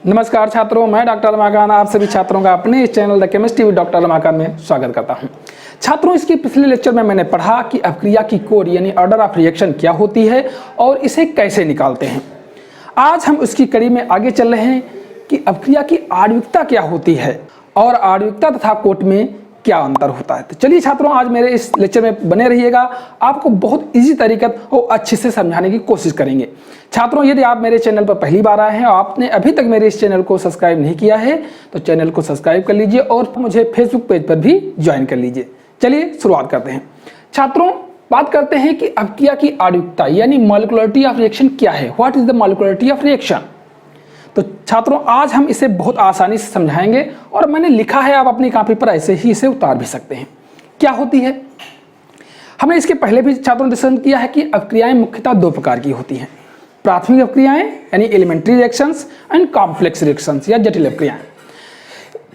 नमस्कार छात्रों, मैं डॉक्टर रमाकांत आप सभी छात्रों का अपने इस channel the chemistry with doctor Ramakant में स्वागत करता हूं। छात्रों, इसके पिछले लेक्चर में मैंने पढ़ा कि अपक्रिया की कोड यानी ऑर्डर ऑफ रिएक्शन क्या होती है और इसे कैसे निकालते हैं। आज हम उसकी कड़ी में आगे चल रहे हैं कि अपक्रिया की आणविकता क्या होती है और आणविकता तथा कोट में क्या अंतर होता है। तो चलिए छात्रों, आज मेरे इस लेक्चर में बने रहिएगा। आपको बहुत इजी तरीके और अच्छे से समझाने की कोशिश करेंगे। छात्रों, यदि आप मेरे चैनल पर पहली बार आए हैं और आपने अभी तक मेरे इस चैनल को सब्सक्राइब नहीं किया है तो चैनल को सब्सक्राइब कर लीजिए और मुझे फेसबुक पेज पर भी ज्वाइन कर लीजिए। चलिए शुरुआत करते हैं। छात्रों, बात करते हैं कि अपक्रिया की आणविकता यानी मॉलिक्युलरिटी ऑफ रिएक्शन क्या है। What is the molecularity of reaction. तो छात्रों, आज हम इसे बहुत आसानी से समझाएंगे और मैंने लिखा है, आप अपनी कॉपी पर ऐसे ही इसे उतार भी सकते हैं। क्या होती है, हमने इसके पहले भी छात्रों ने डिस्कस किया है कि अपक्रियाएं मुख्यतः दो प्रकार की होती हैं। प्राथमिक अपक्रियाएं यानी elementary reactions and complex reactions या जटिल अपक्रियाएं।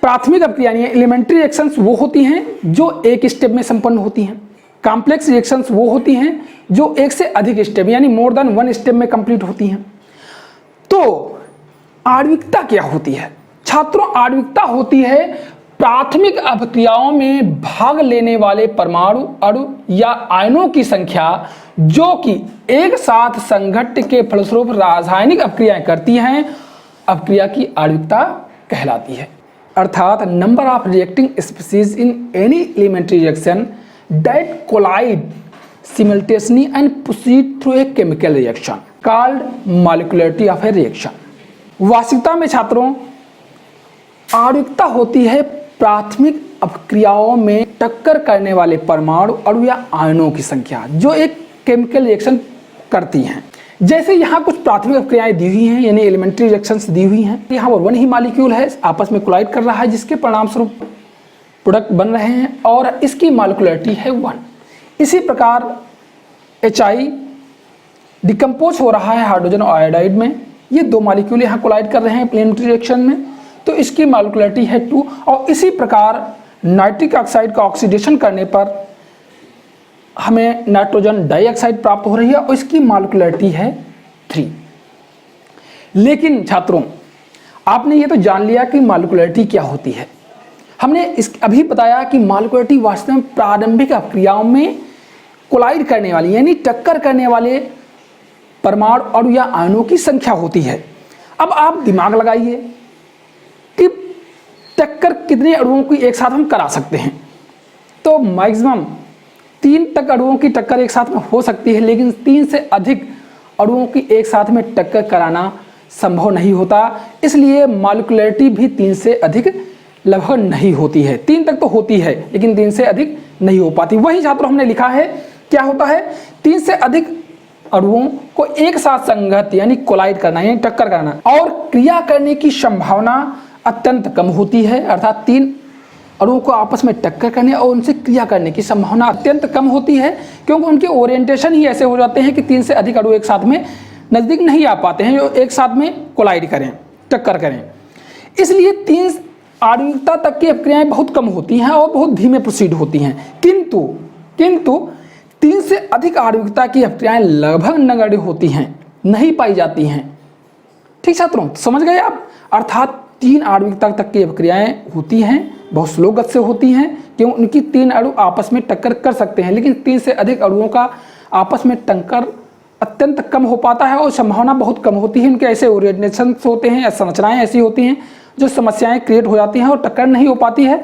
प्राथमिक अपक्रियाएं यानी एलिमेंट्री रिएक्शंस वो होती हैं जो एक स्टेप में संपन्न होती हैं। कॉम्प्लेक्स रिएक्शंस वो होती हैं जो एक से अधिक स्टेप यानी मोर देन वन स्टेप में कंप्लीट होती हैं। तो आणविकता क्या होती है छात्रों? आणविकता होती है प्राथमिक अपक्रियाओं में भाग लेने वाले परमाणु, अणु या आयनों की संख्या जो कि एक साथ संघट्ट के फलस्वरूप रासायनिक अपक्रियाएं करती हैं, अपक्रिया की आणविकता कहलाती है। अर्थात number of reacting species in any elementary reaction that collide simultaneously and proceed through a chemical reaction called molecularity of a reaction. वास्तविकता में छात्रों, आणविकता होती है प्राथमिक अपक्रियाओं में टक्कर करने वाले परमाणु, अणु या आयनों की संख्या जो एक केमिकल रिएक्शन करती हैं। जैसे यहाँ कुछ प्राथमिक अपक्रियाएं दी हुई हैं यानी एलिमेंट्री रिएक्शंस दी हुई हैं। यहाँ पर वन ही मॉलिक्यूल है, आपस में कोलाइड कर रहा है जिसके परिणाम स्वरूप प्रोडक्ट बन रहे हैं और इसकी मॉलिक्युलरिटी है 1। इसी प्रकार HI डिकम्पोज हो रहा है हाइड्रोजन आयोडाइड में। ये दो मॉलिक्यूल यहाँ कोलाइड कर रहे हैं एलिमेंट्री रिएक्शन में, तो इसकी मॉलिक्युलरिटी है 2। और इसी प्रकार नाइट्रिक ऑक्साइड का ऑक्सीडेशन करने पर हमें नाइट्रोजन डाइऑक्साइड प्राप्त हो रही है और इसकी मॉलिक्युलरिटी है 3। लेकिन छात्रों, आपने ये तो जान लिया कि मॉलिक्युलरिटी क्या होती है। हमने अभी बताया कि मॉलिक्युलरिटी वास्तव में प्रारंभिक अपक्रियाओं में कोलाइड करने वाली यानी टक्कर करने वाले परमाणु, अणु या आयनों की संख्या होती है। अब आप दिमाग लगाइए कि टक्कर कितने अणुओं की एक साथ हम करा सकते हैं। तो मैक्सिमम 3 तक अणुओं की टक्कर एक साथ में हो सकती है, लेकिन 3 से अधिक अणुओं की एक साथ में टक्कर कराना संभव नहीं होता। इसलिए मॉलिक्युलरिटी भी 3 से अधिक लगभग नहीं होती है। 3 तक तो होती है लेकिन 3 से अधिक नहीं हो पाती। वही छात्रों हमने लिखा है, क्या होता है, 3 से अधिक अणुओं को एक साथ संघट्ट यानी कोलाइड करना यानी टक्कर करना और क्रिया करने की संभावना अत्यंत कम होती है। अर्थात 3 अणुओं को आपस में टक्कर करने और उनसे क्रिया करने की संभावना अत्यंत कम होती है, क्योंकि उनके ओरिएंटेशन ही ऐसे हो जाते हैं कि 3 से अधिक अणु एक साथ में नजदीक नहीं आ पाते हैं जो एक साथ में कोलाइड करें, टक्कर करें। इसलिए 3 आणविकता तक की अपक्रियाएं बहुत कम होती हैं और बहुत धीमे प्रोसीड होती हैं। किंतु 3 से अधिक आणविकता की अपक्रियाएं लगभग नगण्य होती हैं, नहीं पाई जाती हैं। ठीक छात्रों, समझ गए आप? अर्थात 3 आणविकता तक की अपक्रियाएं होती हैं, बहुत स्लो गति से होती हैं, क्यों? उनकी 3 अणु आपस में टक्कर कर सकते हैं, लेकिन 3 से अधिक अणुओं का आपस में टक्कर अत्यंत कम हो पाता है और संभावना बहुत कम होती है। उनके ऐसे ओरिएंटेशन होते हैं, संरचनाएं ऐसी होती हैं जो समस्याएं क्रिएट हो जाती हैं और टक्कर नहीं हो पाती है।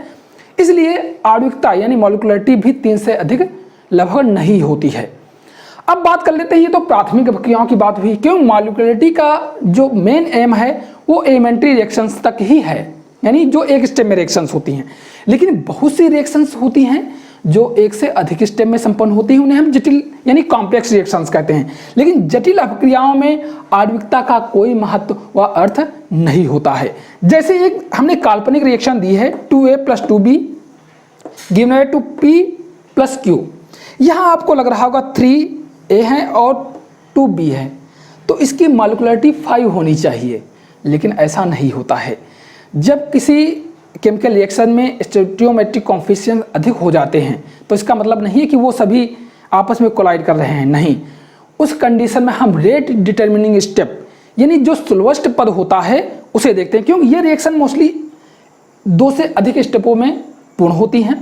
इसलिए आणविकता यानी मॉलिक्युलरिटी भी 3 से अधिक लगभग नहीं होती है। अब बात कर लेते हैं, ये तो प्राथमिक अपक्रियाओं की बात हुई, क्यों? मॉलिक्युलरिटी का जो मेन एम है वो एलिमेंट्री रिएक्शंस तक ही है, यानी जो एक स्टेप में रिएक्शंस होती हैं। लेकिन बहुत सी रिएक्शंस होती हैं जो एक से अधिक स्टेप में संपन्न होती हैं, उन्हें हम जटिल यानी कॉम्प्लेक्स रिएक्शंस कहते हैं। लेकिन जटिल अपक्रियाओं में आणविकता का कोई महत्व व अर्थ नहीं होता है। जैसे एक हमने काल्पनिक रिएक्शन दी है 2A + 2B given to P + Q। यहाँ आपको लग रहा होगा 3A है और 2B है, तो इसकी मॉलिक्युलरिटी 5 होनी चाहिए, लेकिन ऐसा नहीं होता है। जब किसी केमिकल रिएक्शन में स्टोइकियोमेट्रिक कोएफिशिएंट अधिक हो जाते हैं तो इसका मतलब नहीं है कि वो सभी आपस में कोलाइड कर रहे हैं, नहीं। उस कंडीशन में हम रेट डिटर्मिनिंग स्टेप यानी जो स्लोएस्ट पद होता है उसे देखते हैं, क्योंकि ये रिएक्शन मोस्टली 2 से अधिक स्टेपों में पूर्ण होती हैं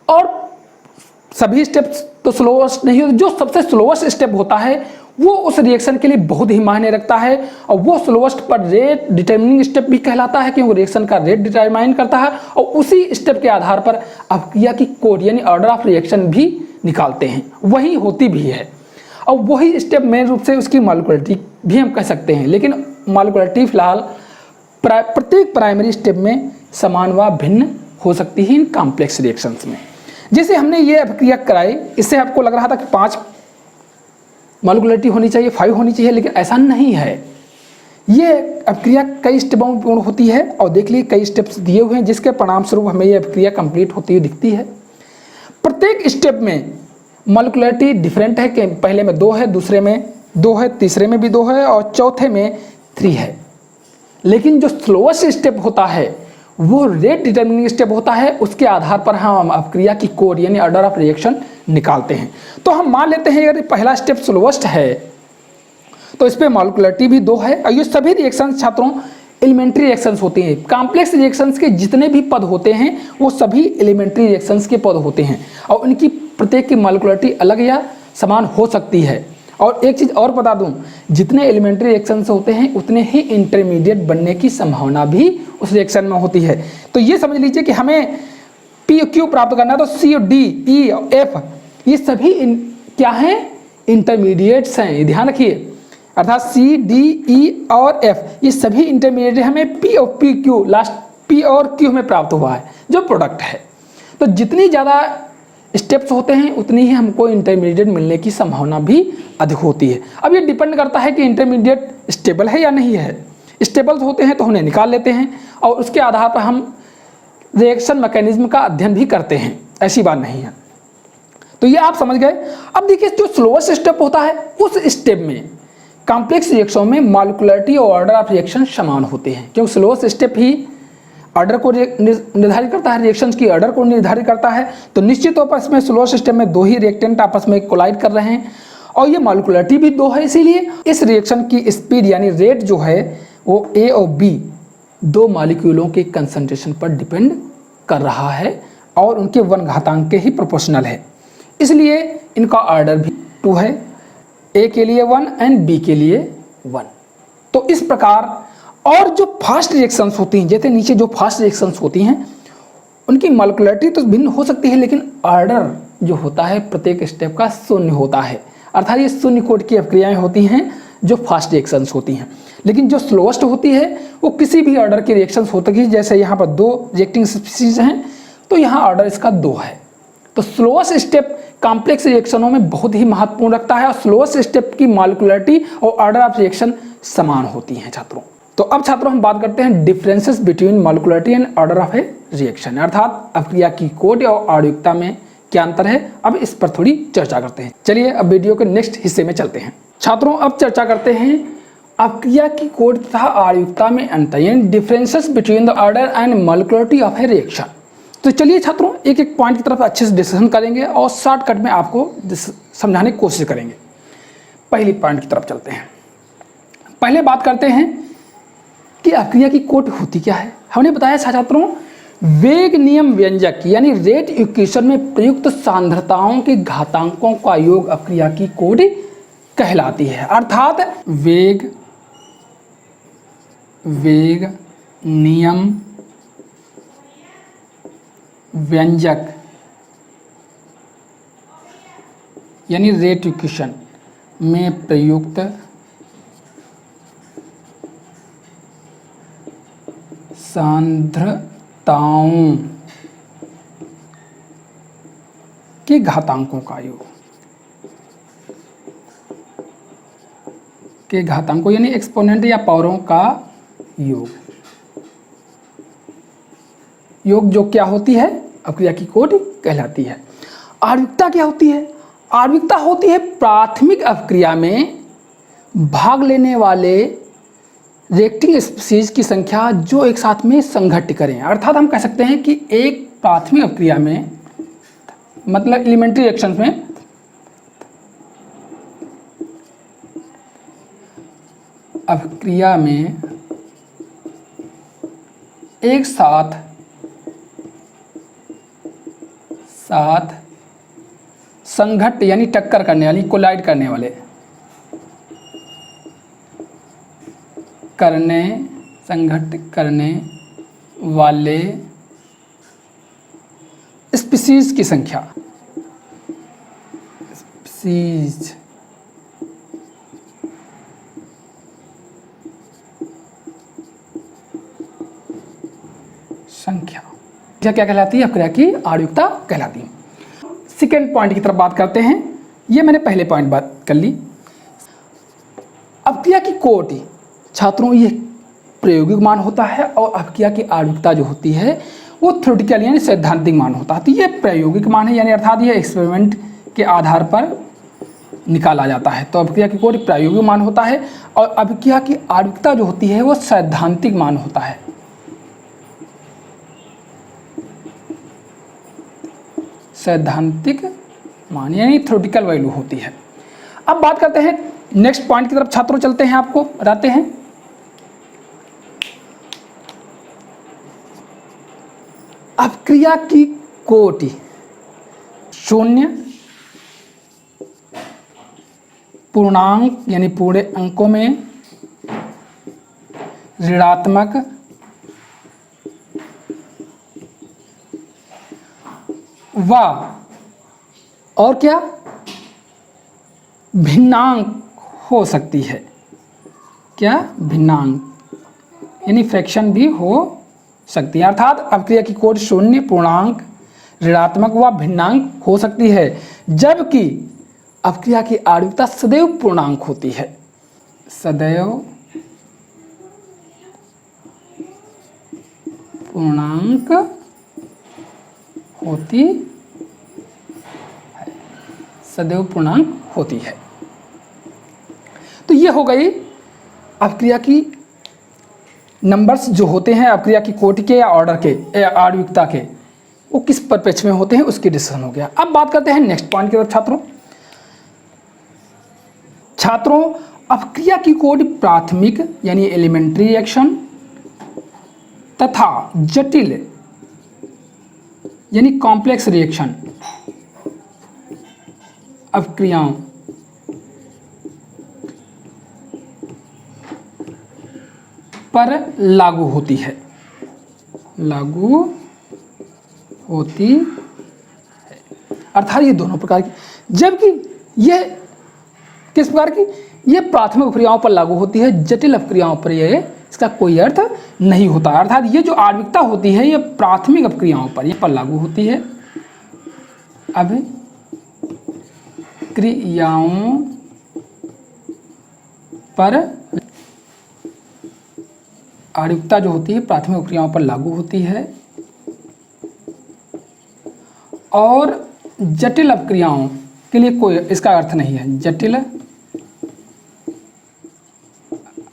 और सभी स्टेप्स तो स्लोएस्ट नहीं होते। जो सबसे स्लोएस्ट स्टेप होता है वो उस रिएक्शन के लिए बहुत ही मायने रखता है और वो स्लोएस्ट पर रेट डिटरमिनिंग स्टेप भी कहलाता है, क्योंकि रिएक्शन का रेट डिटरमाइन करता है और उसी स्टेप के आधार पर अभिक्रिया की कोड यानी ऑर्डर ऑफ रिएक्शन भी निकालते हैं, वही होती भी है। और वही स्टेप मेन रूप से उसकी मॉलिक्यूलरिटी भी हम कह सकते हैं, लेकिन मॉलिक्यूलरिटी फिलहाल प्रत्येक प्राइमरी स्टेप में समान व भिन्न हो सकती है इन कॉम्प्लेक्स रिएक्शंस में। जैसे हमने ये अभिक्रिया कराई, इससे आपको लग रहा था कि 5 मॉलिक्यूलरिटी होनी चाहिए, 5 होनी चाहिए, लेकिन ऐसा नहीं है। ये अभिक्रिया कई स्टेपों में पूर्ण होती है और देख लिए कई स्टेप्स दिए हुए हैं जिसके परिणाम स्वरूप हमें ये अभिक्रिया कंप्लीट होती हुई दिखती है। प्रत्येक स्टेप में मॉलिक्यूलरिटी डिफरेंट है कि पहले में 2 है, दूसरे में 2 है, तीसरे में भी 2 है और चौथे में 3 है। लेकिन जो स्लोएस्ट स्टेप होता है वो रेट डिटरमिनिंग स्टेप होता है, उसके आधार पर हम अभिक्रिया की कोड यानी ऑर्डर ऑफ रिएक्शन निकालते हैं। तो हम मान लेते हैं अगर पहला स्टेप स्लोएस्ट है तो इस पर मॉलिक्यूलरिटी भी 2 है और ये सभी रिएक्शंस छात्रों एलिमेंट्री रिएक्शंस होती हैं। कॉम्प्लेक्स रिएक्शंस के जितने भी पद होते हैं वो सभी एलिमेंट्री रिएक्शंस के पद होते हैं और उनकी प्रत्येक की मॉलिक्यूलरिटी अलग या समान हो सकती है। और एक चीज़ और बता दूं, जितने एलिमेंट्री रिएक्शंस होते हैं उतने ही इंटरमीडिएट बनने की संभावना भी उस रिएक्शन में होती है। तो ये समझ लीजिए कि हमें पी और क्यू प्राप्त करना है तो सी और डी, ई और एफ ये सभी क्या हैं, इंटरमीडिएट्स हैं, ये ध्यान रखिए। अर्थात सी, डी, ई और एफ ये सभी इंटरमीडिएट हमें पी और पी क्यू, लास्ट पी और क्यू हमें प्राप्त हुआ है जो प्रोडक्ट है। तो जितनी ज़्यादा स्टेप्स होते हैं उतनी ही हमको इंटरमीडिएट मिलने की संभावना भी अधिक होती है। अब ये डिपेंड करता है कि इंटरमीडिएट स्टेबल है या नहीं है। स्टेबल होते हैं तो उन्हें निकाल लेते हैं और उसके आधार पर हम रिएक्शन मैकेनिज्म का अध्ययन भी करते हैं, ऐसी बात नहीं है। तो ये आप समझ गए। अब देखिए जो स्लोएस्ट स्टेप होता है उस स्टेप में कॉम्प्लेक्स रिएक्शन में मॉलिक्यूलरिटी और ऑर्डर ऑफ रिएक्शन समान होते हैं, क्योंकि स्लोएस्ट स्टेप ही ऑर्डर को निर्धारित करता है, रिएक्शंस की ऑर्डर को निर्धारित करता है। तो निश्चित तौर पर इसमें स्लोएस्ट स्टेप में 2 ही रिएक्टेंट आपस में कोलाइड कर रहे हैं और ये मॉलिक्यूलरिटी भी 2 है, इसीलिए इस रिएक्शन की स्पीड यानी रेट जो है वो ए और बी 2 मॉलिक्यूलों के कंसंट्रेशन पर डिपेंड कर रहा है और उनके 1 घातांक के ही प्रोपोर्शनल है, इसलिए इनका ऑर्डर भी 2 है, ए के लिए 1 एंड बी के लिए 1। तो इस प्रकार और जो फास्ट रिएक्शंस होती हैं, जैसे नीचे जो फास्ट रिएक्शंस होती हैं उनकी मॉलिक्यूलरिटी तो भिन्न हो सकती है, लेकिन ऑर्डर जो होता है प्रत्येक स्टेप का 0 होता है। अर्थात ये 0 कोड की अभिक्रियाएं होती हैं जो फास्ट रिएक्शंस होती हैं। लेकिन जो स्लोएस्ट होती है वो किसी भी ऑर्डर की रिएक्शंस होती है। जैसे यहाँ पर 2 रिएक्टिंग स्पीशीज हैं तो यहाँ ऑर्डर इसका 2 है। तो स्लोएस्ट स्टेप कॉम्प्लेक्स रिएक्शनों में बहुत ही महत्वपूर्ण रखता है और स्लोएस्ट स्टेप की मॉलिक्यूलरिटी और ऑर्डर ऑफ रिएक्शन समान होती हैं छात्रों। तो अब छात्रों हम बात करते हैं differences between molecularity and order of a reaction, अर्थात अभिक्रिया की कोड और आणविकता में क्या अंतर है। अब इस पर थोड़ी चर्चा करते हैं। चलिए अब वीडियो के नेक्स्ट हिस्से में चलते हैं। छात्रों अब चर्चा करते हैं अभिक्रिया की कोड तथा आणविकता में अंतर यानी differences between the order and molecularity of a reaction. तो चलिए छात्रों एक एक पॉइंट की तरफ अच्छे से डिस्कशन करेंगे और शॉर्टकट में आपको समझाने की कोशिश करेंगे। पहली पॉइंट की तरफ चलते हैं। पहले बात करते हैं कि अभिक्रिया की कोड होती क्या है। हमने बताया छात्रों वेग नियम व्यंजक यानी रेट इक्वेशन में प्रयुक्त सांद्रताओं के घातांकों का योग अभिक्रिया की कोड कहलाती है। अर्थात वेग नियम व्यंजक यानी रेट इक्वेशन में प्रयुक्त सांद्रताओं के घातांकों का योग के घातांकों यानी एक्सपोनेंट या पावरों का योग जो क्या होती है अभिक्रिया की कोड कहलाती है। आणविकता क्या होती है? आणविकता होती है प्राथमिक अभिक्रिया में भाग लेने वाले रिएक्टिंग स्पीशीज की संख्या जो एक साथ में संघटित करें। अर्थात हम कह सकते हैं कि एक प्राथमिक अभिक्रिया में मतलब एलिमेंट्री रिएक्शंस में अपक्रिया में एक साथ संघट्ट यानी टक्कर करने वाली, कोलाइड करने वाले, संघट्ट करने वाले स्पीशीज की संख्या, स्पीशीज संख्या क्या कहलाती है? अपक्रिया की आणविकता कहलाती है। सेकेंड पॉइंट की तरफ बात करते हैं। ये मैंने पहले पॉइंट बात कर ली। अपक्रिया की कोटि छात्रों ये प्रायोगिक मान होता है और अपक्रिया की आणविकता जो होती है वो थ्योरेटिकल यानी सैद्धांतिक मान होता है। तो ये प्रायोगिक मान है, यानी अर्थात ये एक्सपेरिमेंट के आधार पर निकाला जाता है। तो अपक्रिया की कोटि प्रायोगिक मान होता है और अपक्रिया की आणविकता जो होती है वो सैद्धांतिक मान होता है। सैद्धांतिक मान यानी थ्योरेटिकल वैल्यू होती है। अब बात करते हैं नेक्स्ट पॉइंट की तरफ छात्रों, चलते हैं, आपको बताते हैं। अपक्रिया की कोटि शून्य, पूर्णांक यानी पूरे अंकों में, ऋणात्मक, व और क्या भिन्नांक हो सकती है। क्या? भिन्नांक यानी फ्रैक्शन भी हो सकती है। अर्थात अपक्रिया की कोटि शून्य, पूर्णांक, ऋणात्मक व भिन्नांक हो सकती है, जबकि अपक्रिया की आणविकता सदैव पूर्णांक होती है। सदैव पूर्णांक होती है, सदैव पूर्णांक होती है। तो ये हो गई अपक्रिया की नंबर्स जो होते हैं अपक्रिया की कोटि के या ऑर्डर के, आणविकता के, वो किस परिप्रेक्ष्य में होते हैं उसकी डिस्कशन हो गया। अब बात करते हैं नेक्स्ट पॉइंट की तरफ छात्रों अपक्रिया की कोटि प्राथमिक यानी एलिमेंट्री रिएक्शन तथा जटिल यानी कॉम्प्लेक्स रिएक्शन अपक्रियाओं पर लागू होती है, लागू होती है। अर्थात ये दोनों प्रकार की, जबकि ये किस प्रकार की? ये प्राथमिक अपक्रियाओं पर लागू होती है, जटिल अपक्रियाओं पर ये इसका कोई अर्थ नहीं होता। अर्थात ये जो आणविकता होती है ये प्राथमिक अपक्रियाओं पर ये पर लागू होती है। अपक्रियाओं पर आणविकता जो होती है प्राथमिक अपक्रियाओं पर लागू होती है और जटिल अपक्रियाओं के लिए कोई इसका अर्थ नहीं है। जटिल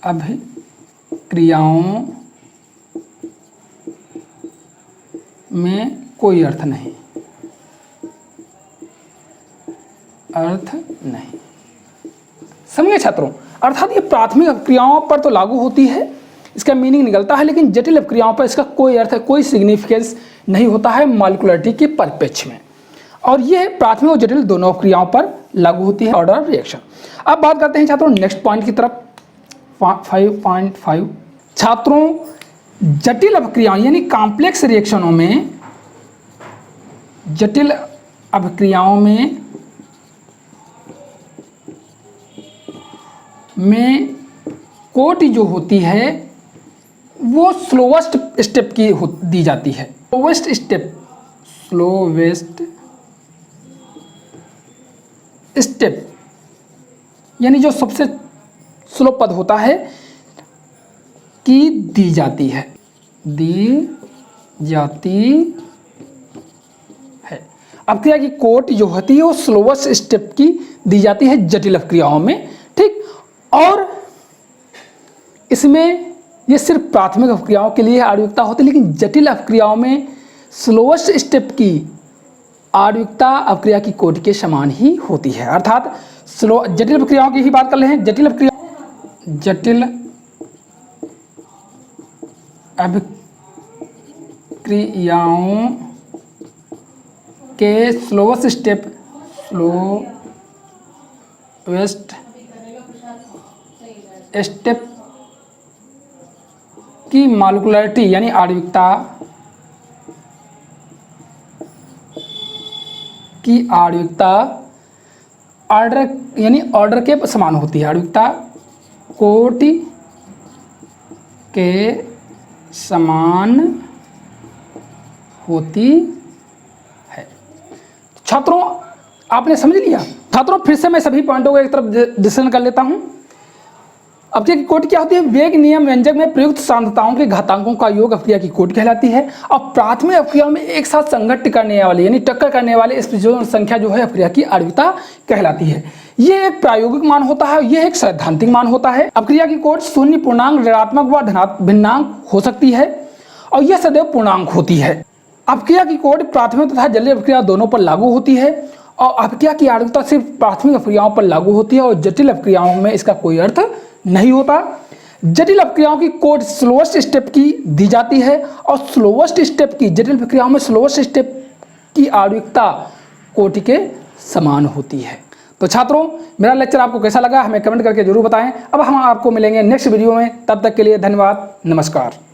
अपक्रियाओं में कोई अर्थ नहीं, अर्थ नहीं। समझे छात्रों? अर्थात ये प्राथमिक अपक्रियाओं पर तो लागू होती है, इसका मीनिंग निकलता है, लेकिन जटिल अपक्रियाओं पर इसका कोई अर्थ है, कोई सिग्निफिकेंस नहीं होता है मॉलिक्यूलरिटी के परिप्रेक्ष्य में। और ये प्राथमिक और जटिल दोनों अपक्रियाओं पर लागू होती है ऑर्डर रिएक्शन। अब बात करते हैं छात्रों नेक्स्ट पॉइंट की तरफ 5.5। छात्रों जटिल अपक्रियाओं यानी कॉम्प्लेक्स रिएक्शनों में, जटिल अपक्रियाओं में कोटि जो होती है वो स्लोवेस्ट स्टेप की दी जाती है। स्लोवेस्ट स्टेप यानी जो सबसे स्लो पद होता है की दी जाती है, अपक्रिया की कोटि जो होती है वो स्लोवेस्ट स्टेप की दी जाती है जटिल अपक्रियाओं में, ठीक। और इसमें ये सिर्फ प्राथमिक अपक्रियाओं के लिए आणविकता होती है, लेकिन जटिल अपक्रियाओं में स्लोवेस्ट स्टेप की आणविकता अपक्रिया की कोटि के समान ही होती है। अर्थात जटिल अपक्रियाओं की ही बात कर रहे हैं। जटिल अभिक्रियाओं के स्लोवेस्ट स्टेप की मॉलिक्यूलरिटी यानी आणविकता ऑर्डर यानी ऑर्डर के समान होती है। आणविकता कोटि के समान होती है। छात्रों आपने समझ लिया। छात्रों फिर से मैं सभी पॉइंटों को एक तरफ डिस्कशन कर लेता हूं। अपक्रिया की कोटि क्या होती है? वेग नियम व्यंजक में प्रयुक्त सांद्रताओं के घातांकों का योग अपक्रिया की कोटि कहलाती है। अब प्राथमिक अपक्रियाओं में एक साथ संघट्ट करने वाले यानी टक्कर करने वाले स्पीशीज़ों की संख्या जो है अपक्रिया की आणविकता कहलाती है। यह एक प्रायोगिक मान होता है, यह एक सैद्धांतिक मान होता है। अपक्रिया की कोटि शून्य, पूर्णांक, ऋणात्मक व धनात्मक भिन्नांक हो सकती है और यह सदैव पूर्णांक होती है। अपक्रिया की कोटि प्राथमिक तथा जलीय अपक्रिया दोनों पर लागू होती है और अपक्रिया की आणविकता सिर्फ प्राथमिक अपक्रियाओं पर लागू होती है और जटिल अपक्रियाओं में इसका कोई अर्थ नहीं होता। जटिल अपक्रियाओं की कोटि स्लोवेस्ट स्टेप की दी जाती है और स्लोवेस्ट स्टेप की जटिल प्रक्रियाओं में स्लोवेस्ट स्टेप की आणविकता कोटि के समान होती है। तो छात्रों मेरा लेक्चर आपको कैसा लगा हमें कमेंट करके जरूर बताएं। अब हम आपको मिलेंगे नेक्स्ट वीडियो में, तब तक के लिए धन्यवाद, नमस्कार।